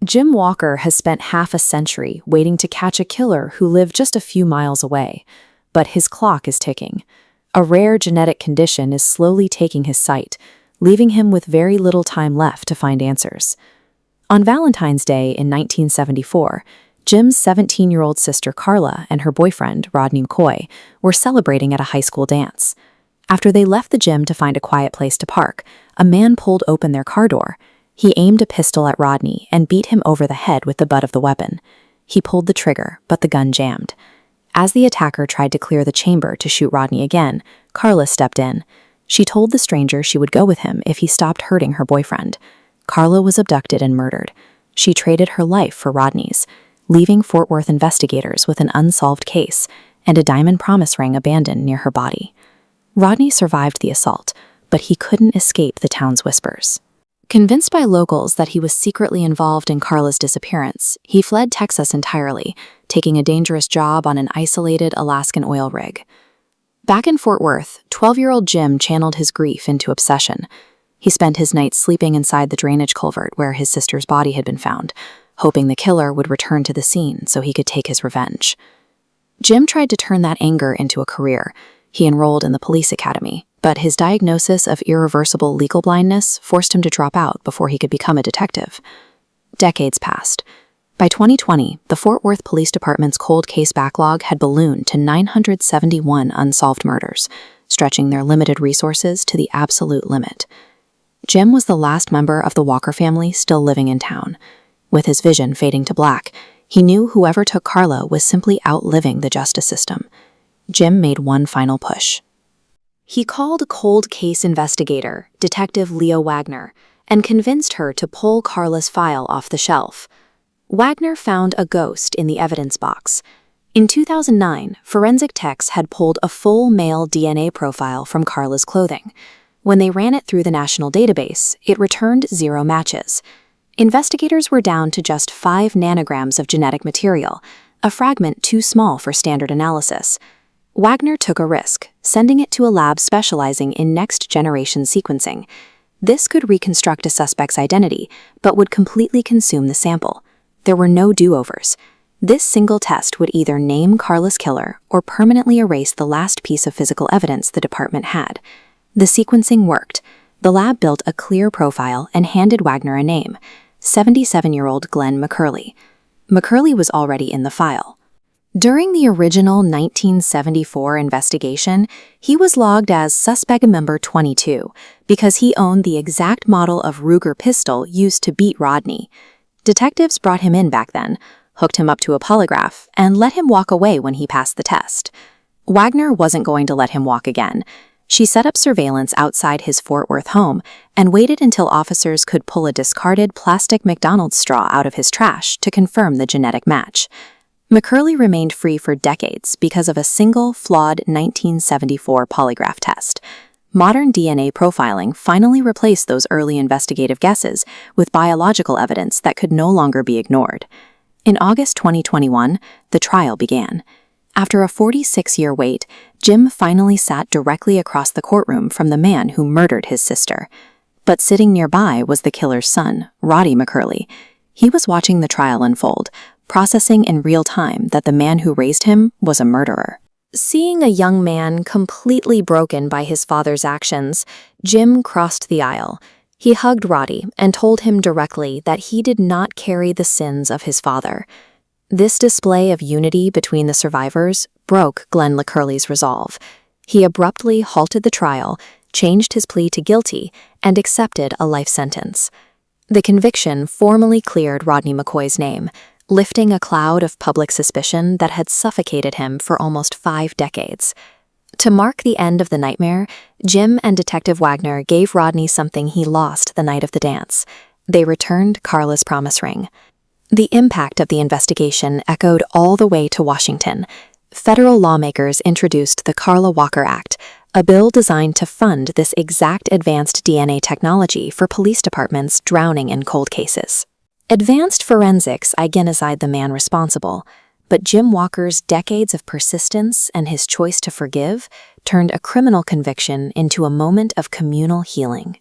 Jim Walker has spent half a century waiting to catch a killer who lived just a few miles away, but his clock is ticking. A rare genetic condition is slowly taking his sight, leaving him with very little time left to find answers. On Valentine's Day in 1974, Jim's 17-year-old sister Carla and her boyfriend, Rodney McCoy, were celebrating at a high school dance. After they left the gym to find a quiet place to park, a man pulled open their car door. He aimed a pistol at Rodney and beat him over the head with the butt of the weapon. He pulled the trigger, but the gun jammed. As the attacker tried to clear the chamber to shoot Rodney again, Carla stepped in. She told the stranger she would go with him if he stopped hurting her boyfriend. Carla was abducted and murdered. She traded her life for Rodney's, leaving Fort Worth investigators with an unsolved case and a diamond promise ring abandoned near her body. Rodney survived the assault, but he couldn't escape the town's whispers. Convinced by locals that he was secretly involved in Carla's disappearance, he fled Texas entirely, taking a dangerous job on an isolated Alaskan oil rig. Back in Fort Worth, 12-year-old Jim channeled his grief into obsession. He spent his nights sleeping inside the drainage culvert where his sister's body had been found, hoping the killer would return to the scene so he could take his revenge. Jim tried to turn that anger into a career. He enrolled in the police academy, but his diagnosis of irreversible legal blindness forced him to drop out before he could become a detective. Decades passed. By 2020, the Fort Worth Police Department's cold case backlog had ballooned to 971 unsolved murders, stretching their limited resources to the absolute limit. Jim was the last member of the Walker family still living in town. With his vision fading to black, he knew whoever took Carla was simply outliving the justice system. Jim made one final push. He called a cold case investigator, Detective Leo Wagner, and convinced her to pull Carla's file off the shelf. Wagner found a ghost in the evidence box. In 2009, forensic techs had pulled a full male DNA profile from Carla's clothing. When they ran it through the national database, it returned 0 matches. Investigators were down to just 5 nanograms of genetic material, a fragment too small for standard analysis. Wagner took a risk, sending it to a lab specializing in next-generation sequencing. This could reconstruct a suspect's identity, but would completely consume the sample. There were no do-overs. This single test would either name Carla's killer or permanently erase the last piece of physical evidence the department had. The sequencing worked. The lab built a clear profile and handed Wagner a name: 77-year-old Glenn McCurley. McCurley was already in the file. During the original 1974 investigation, he was logged as suspect number 22 because he owned the exact model of Ruger pistol used to beat Rodney. Detectives brought him in back then, hooked him up to a polygraph, and let him walk away when he passed the test. Wagner wasn't going to let him walk again. She set up surveillance outside his Fort Worth home and waited until officers could pull a discarded plastic McDonald's straw out of his trash to confirm the genetic match. McCurley remained free for decades because of a single, flawed 1974 polygraph test. Modern DNA profiling finally replaced those early investigative guesses with biological evidence that could no longer be ignored. In August 2021, the trial began. After a 46-year wait, Jim finally sat directly across the courtroom from the man who murdered his sister. But sitting nearby was the killer's son, Rodney McCurley. He was watching the trial unfold, processing in real time that the man who raised him was a murderer. Seeing a young man completely broken by his father's actions, Jim crossed the aisle. He hugged Rodney and told him directly that he did not carry the sins of his father. This display of unity between the survivors broke Glenn McCurley's resolve. He abruptly halted the trial, changed his plea to guilty, and accepted a life sentence. The conviction formally cleared Rodney McCoy's name, lifting a cloud of public suspicion that had suffocated him for almost 5 decades. To mark the end of the nightmare, Jim and Detective Wagner gave Rodney something he lost the night of the dance. They returned Carla's promise ring. The impact of the investigation echoed all the way to Washington. Federal lawmakers introduced the Carla Walker Act, a bill designed to fund this exact advanced DNA technology for police departments drowning in cold cases. Advanced forensics identified the man responsible, but Jim Walker's decades of persistence and his choice to forgive turned a criminal conviction into a moment of communal healing.